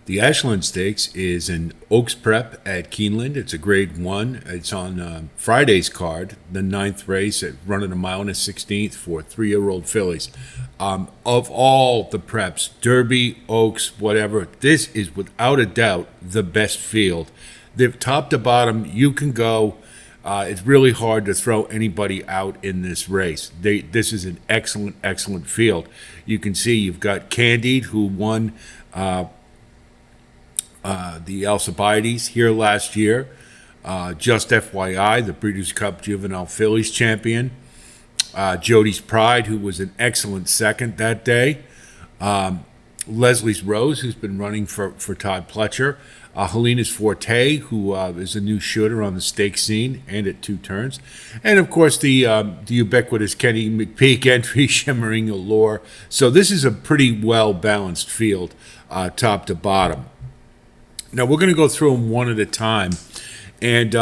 The Ashland Stakes is an Oaks Prep at Keeneland. It's a Grade 1. It's on Friday's card, the ninth race, at running a mile and a 16th for 3-year-old fillies. Of all the preps, Derby, Oaks, whatever, this is without a doubt the best field. The top to bottom, you can go. It's really hard to throw anybody out in this race. This is an excellent, excellent field. You can see you've got Candied, who won the Alcibiades here last year. Just FYI, the Breeders' Cup Juvenile Fillies champion. Jody's Pride, who was an excellent second that day. Leslie's Rose, who's been running for Todd Pletcher. Helena's Forte, who is a new shooter on the stake scene and at 2 turns. And, of course, the ubiquitous Kenny McPeak entry, Shimmering Allure. So this is a pretty well-balanced field, top to bottom. Now, we're going to go through them one at a time. And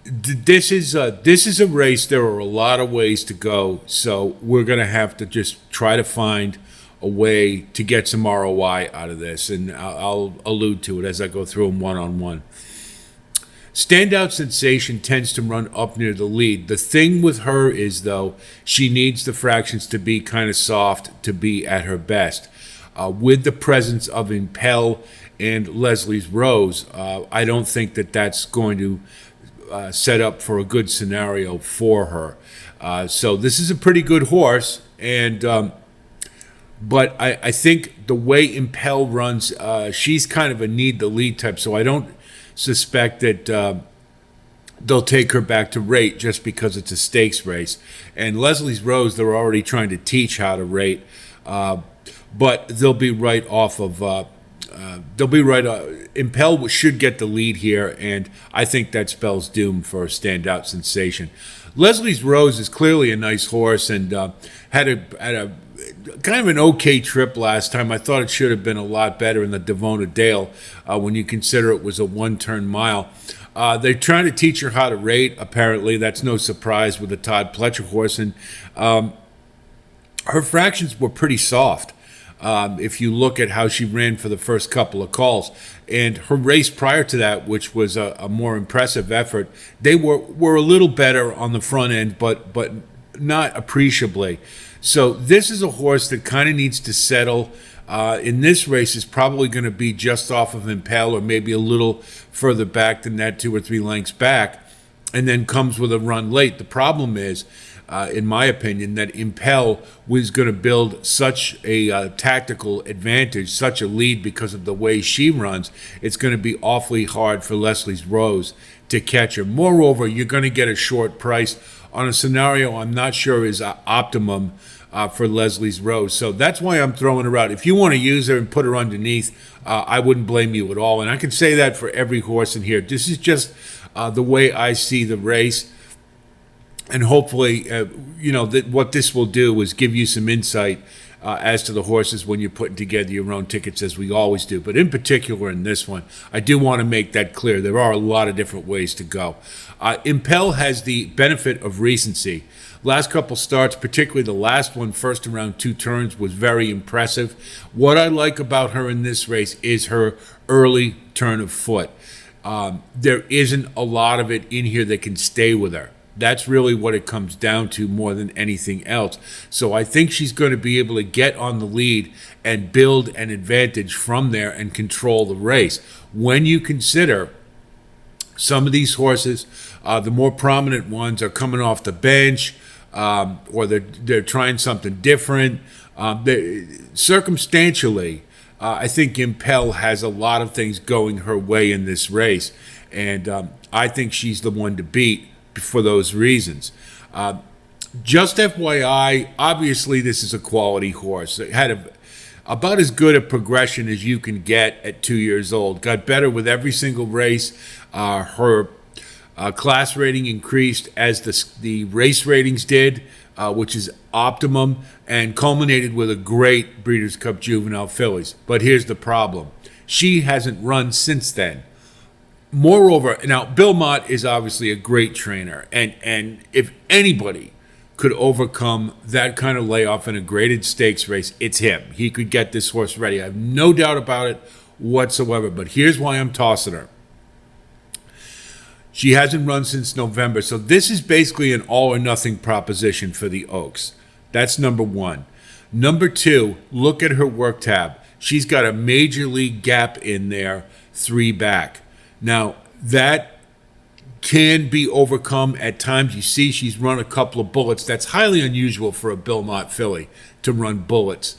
this is a race. There are a lot of ways to go. So we're going to have to just try to find a way to get some ROI out of this, and I'll allude to it as I go through them one-on-one. Standout Sensation tends to run up near the lead. The thing with her is, though, she needs the fractions to be kind of soft to be at her best. With the presence of Impel and Leslie's Rose, I don't think that that's going to set up for a good scenario for her. So this is a pretty good horse, and but I think the way Impel runs, she's kind of a need the lead type, so I don't suspect that they'll take her back to rate just because it's a stakes race. And Leslie's Rose, they're already trying to teach how to rate, but they'll be right off of. Impel should get the lead here, and I think that spells doom for a Standout Sensation. Leslie's Rose is clearly a nice horse and had a kind of an okay trip last time. I thought it should have been a lot better in the Devona Dale when you consider it was a 1-turn mile. They're trying to teach her how to rate, apparently. That's no surprise with the Todd Pletcher horse. And her fractions were pretty soft if you look at how she ran for the first couple of calls. And her race prior to that, which was a more impressive effort, they were a little better on the front end, but not appreciably. So this is a horse that kind of needs to settle. In this race is probably going to be just off of Impel or maybe a little further back than that, 2 or 3 lengths back, and then comes with a run late. The problem is, in my opinion, that Impel was going to build such a tactical advantage, such a lead because of the way she runs. It's going to be awfully hard for Leslie's Rose to catch her. Moreover, you're going to get a short price on a scenario I'm not sure is optimum for Leslie's Rose. So that's why I'm throwing her out. If you want to use her and put her underneath, I wouldn't blame you at all. And I can say that for every horse in here. This is just the way I see the race. And hopefully, that what this will do is give you some insight as to the horses when you're putting together your own tickets, as we always do. But in particular in this one, I do want to make that clear. There are a lot of different ways to go. Impel has the benefit of recency. Last couple starts, particularly the last one, first around 2 turns, was very impressive. What I like about her in this race is her early turn of foot. There isn't a lot of it in here that can stay with her. That's really what it comes down to more than anything else. So I think she's going to be able to get on the lead and build an advantage from there and control the race. When you consider some of these horses, the more prominent ones are coming off the bench, or they're trying something different. Circumstantially, I think Impel has a lot of things going her way in this race, and I think she's the one to beat for those reasons. Just FYI, obviously this is a quality horse. It had about as good a progression as you can get at 2 years old. Got better with every single race. Her class rating increased as the race ratings did, which is optimum, and culminated with a great Breeders' Cup Juvenile Fillies. But here's the problem. She hasn't run since then. Moreover, now Bill Mott is obviously a great trainer, and if anybody could overcome that kind of layoff in a graded stakes race, it's him. He could get this horse ready. I have no doubt about it whatsoever. But here's why I'm tossing her. She hasn't run since November, so this is basically an all or nothing proposition for the Oaks. That's number one. Number two, look at her work tab. She's got a major league gap in there, 3 back. Now, that can be overcome at times. You see she's run a couple of bullets. That's highly unusual for a Bill Mott filly to run bullets,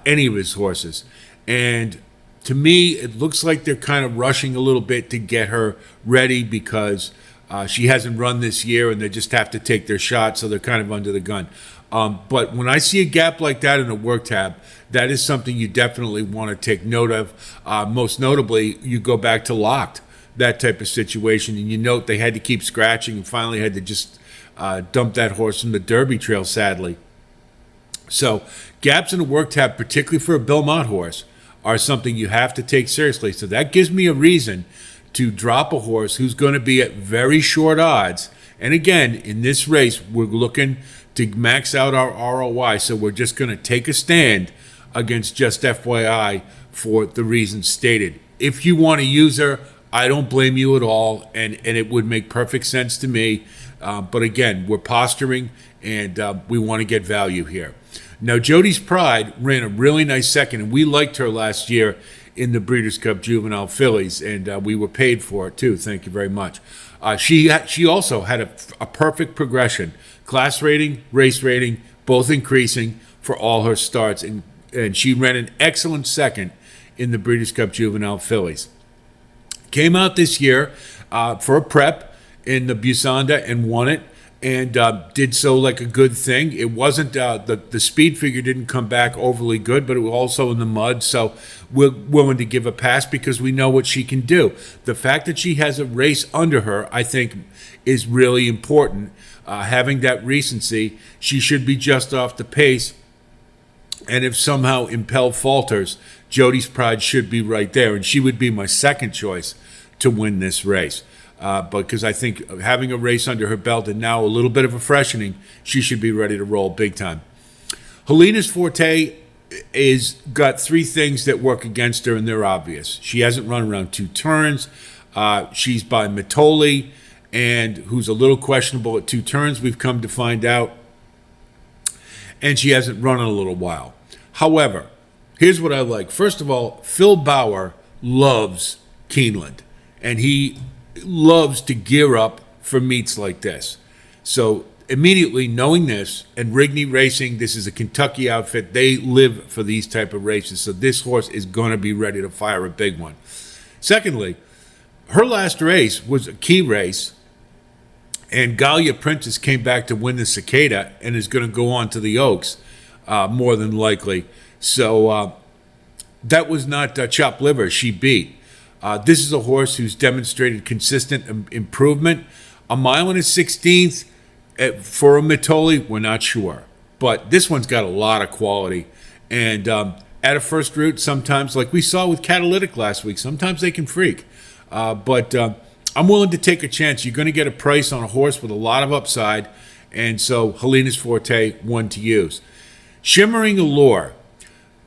any of his horses. And to me, it looks like they're kind of rushing a little bit to get her ready because she hasn't run this year and they just have to take their shot, so they're kind of under the gun. But when I see a gap like that in a work tab, that is something you definitely want to take note of. Most notably, you go back to Locked, that type of situation, and you note they had to keep scratching and finally had to just dump that horse from the Derby Trail, sadly. So gaps in a work tab, particularly for a Bill Mott horse, are something you have to take seriously. So that gives me a reason to drop a horse who's going to be at very short odds. And again, in this race, we're looking to max out our ROI, so we're just going to take a stand against Just FYI for the reasons stated. If you want to use her, I don't blame you at all, and it would make perfect sense to me. But again, we're posturing, and we want to get value here. Now, Jody's Pride ran a really nice second, and we liked her last year in the Breeders' Cup Juvenile Fillies, and we were paid for it too. Thank you very much. She also had a perfect progression, class rating, race rating, both increasing for all her starts, and she ran an excellent second in the Breeders' Cup Juvenile Fillies. Came out this year for a prep in the Busanda and won it, and did so like a good thing. It wasn't, the speed figure didn't come back overly good, but it was also in the mud, so we're willing to give a pass because we know what she can do. The fact that she has a race under her, I think, is really important. Having that recency, she should be just off the pace, and if somehow Impel falters, Jody's Pride should be right there, and she would be my second choice to win this race. Because I think having a race under her belt and now a little bit of a freshening, she should be ready to roll big time. Helena's Forte is got 3 things that work against her, and they're obvious. She hasn't run around 2 turns. She's by Mitoli, and who's a little questionable at 2 turns, we've come to find out. And she hasn't run in a little while. However, here's what I like. First of all, Phil Bauer loves Keeneland, and he loves to gear up for meets like this. So immediately knowing this, and Rigney Racing, this is a Kentucky outfit, they live for these type of races, so this horse is going to be ready to fire a big one. Secondly, her last race was a key race, and Galia Princess came back to win the Cicada and is going to go on to the Oaks, more than likely. So that was not chopped liver. She beat. This is a horse who's demonstrated consistent improvement. 1.16 miles for a Mitoli, we're not sure. But this one's got a lot of quality. And at a first route, sometimes, like we saw with Catalytic last week, sometimes they can freak. But I'm willing to take a chance. You're going to get a price on a horse with a lot of upside. And so Helena's Forte, one to use. Shimmering Allure.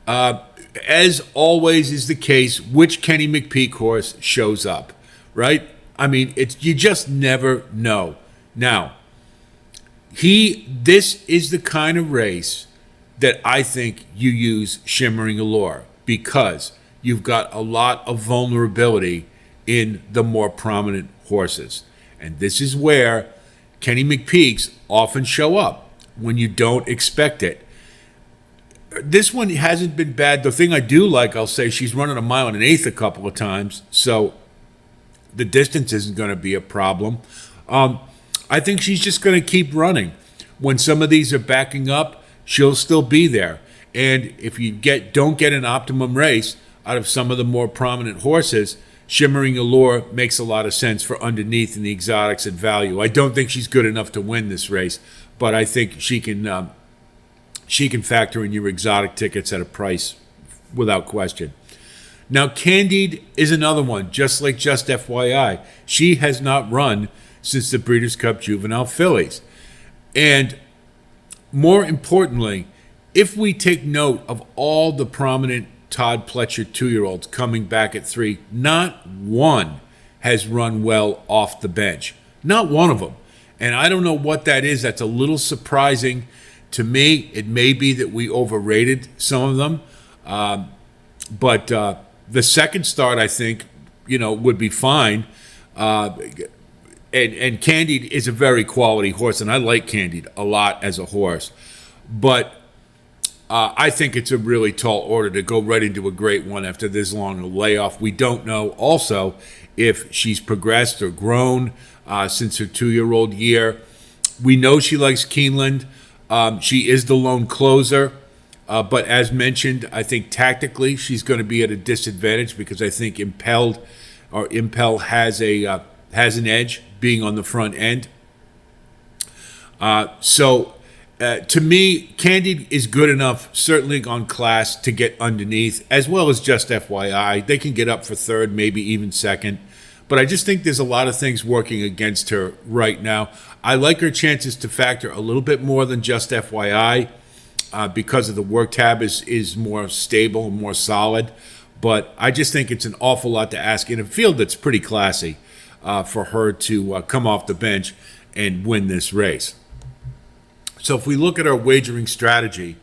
As always is the case, which Kenny McPeak horse shows up, right? I mean, you just never know. Now, this is the kind of race that I think you use Shimmering Allure, because you've got a lot of vulnerability in the more prominent horses. And this is where Kenny McPeaks often show up when you don't expect it. This one hasn't been bad. The thing I do like, I'll say, she's running 1 1/8 miles a couple of times, so the distance isn't going to be a problem. I think she's just going to keep running. When some of these are backing up, she'll still be there. And if you don't get an optimum race out of some of the more prominent horses, Shimmering Allure makes a lot of sense for underneath in the exotics at value. I don't think she's good enough to win this race, but I think she can factor in your exotic tickets at a price without question. Now, Candied is another one, just like Just FYI. She has not run since the Breeders' Cup Juvenile Fillies. And more importantly, if we take note of all the prominent Todd Pletcher 2-year-olds coming back at 3, not one has run well off the bench. Not one of them. And I don't know what that is. That's a little surprising to me. It may be that we overrated some of them. But the second start, I think, would be fine. And Candied is a very quality horse, and I like Candied a lot as a horse. But I think it's a really tall order to go right into a great one after this long a layoff. We don't know also if she's progressed or grown since her 2-year-old year. We know she likes Keeneland. She is the lone closer. But as mentioned, I think tactically she's going to be at a disadvantage because I think Impel has an edge being on the front end. To me, Candied is good enough, certainly on class, to get underneath, as well as Just FYI. They can get up for third, maybe even second. But I just think there's a lot of things working against her right now. I like her chances to factor a little bit more than Just FYI because of the work tab is more stable and more solid. But I just think it's an awful lot to ask in a field that's pretty classy for her to come off the bench and win this race. So if we look at our wagering strategy,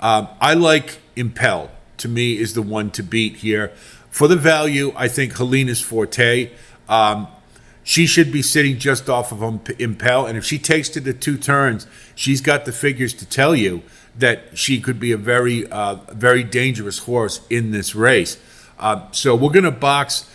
I like Impel. To me, is the one to beat here. For the value, I think Helena's forte. She should be sitting just off of Impel, and if she takes to the 2 turns, she's got the figures to tell you that she could be a very, very dangerous horse in this race. So we're going to box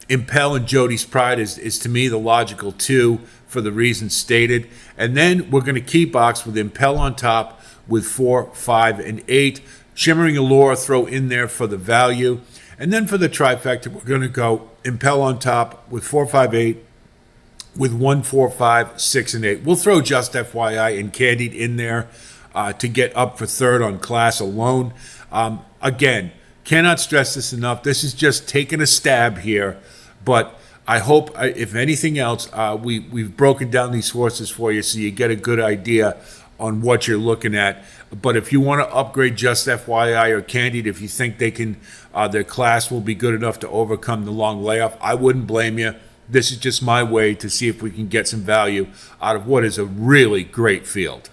Impel and Jody's Pride is to me the logical 2 for the reasons stated. And then we're going to key box with Impel on top with 4, 5, and 8. Shimmering Allure throw in there for the value. And then for the trifecta, we're going to go Impel on top with 4, 5, 8, with 1, 4, 5, 6, and 8. We'll throw Just FYI and Candied in there to get up for third on class alone. Again, cannot stress this enough. This is just taking a stab here, but I hope, if anything else, we've broken down these horses for you so you get a good idea on what you're looking at. But if you want to upgrade Just FYI or Candied, if you think they can, their class will be good enough to overcome the long layoff, I wouldn't blame you. This is just my way to see if we can get some value out of what is a really great field.